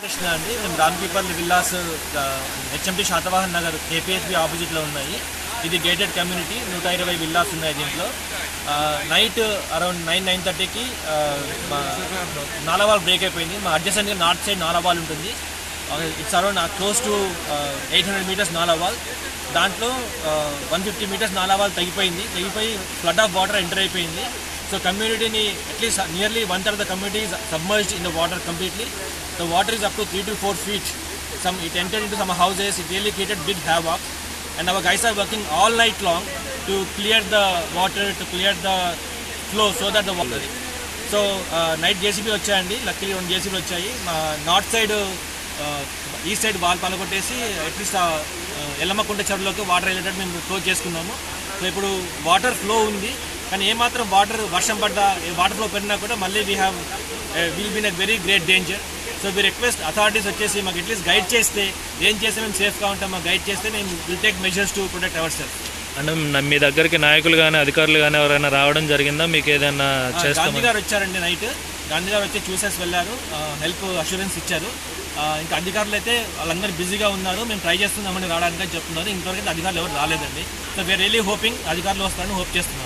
కృష్ణ అండి, మేము రామ్కీపర్లి villas HMT Satavahan Nagar KPHB ఆపోజిట్లో ఉన్నాయి. ఇది గేటెడ్ కమ్యూనిటీ, 120 విల్లాస్ ఉన్నాయి దీంట్లో. నైట్ అరౌండ్ 9-9:30కి మా నాలావాల్ బ్రేక్ అయిపోయింది. మా అడ్జసెంట్గా నార్త్ సైడ్ నాలావాల్ ఉంటుంది. It's around close to 800 meters నాలావాల్. దాంట్లో 150 meters నాలావాల్ తెగిపోయి ఫ్లడ్ ఆఫ్ వాటర్ ఎంటర్ అయిపోయింది. సో కమ్యూనిటీని at least nearly 1/3 of the community is submerged in the water completely. The water is up to 3 to 4 feet. It entered into some houses. It really created big havoc. And our guys are working all night long to clear the water, to clear the flow so that the water. So night JCB వచ్చాయండి. Lucky 2 JCBలు వచ్చాయి. మా north side east side wall పలగొట్టేసి at least Yellammakunta చెరువులోకి water వెళ్ళేటట్టు మేము close చేసుకున్నాము. So ఇప్పుడు water flow ఉంది, కానీ ఏమాత్రం వర్షం పడ్డా వాటర్ ఫ్లో పెరిగినా కూడా మళ్ళీ will be in a very great danger. So we request authorities వచ్చేసి మాకు అట్లీస్ట్ గైడ్ చేస్తే, ఏం చేస్తే మేము సేఫ్గా ఉంటాం, మాకు గైడ్ చేస్తే మేము will take measures to protect our self. అంటే మీ దగ్గరికి నాయకులు కానీ అధికారులు కానీ ఎవరైనా రావడం జరిగిందా? మీకు ఏదైనా గాంధీ గారు వచ్చారండి నైట్. గాంధీ గారు వచ్చి చూసేసి వెళ్ళారు, హెల్ప్ అష్యూరెన్స్ ఇచ్చారు. ఇంకా అధికారులు అయితే వాళ్ళందరూ బిజీగా ఉన్నారు, మేము ట్రై చేస్తున్నామని రావడానికి చెప్తున్నారు. ఇంతవరకు అధికారులు ఎవరు రాలేదండి. సో వీఆర్ రియలీ హోపింగ్ అధికారులు వస్తారని హోప్ చేస్తున్నాం.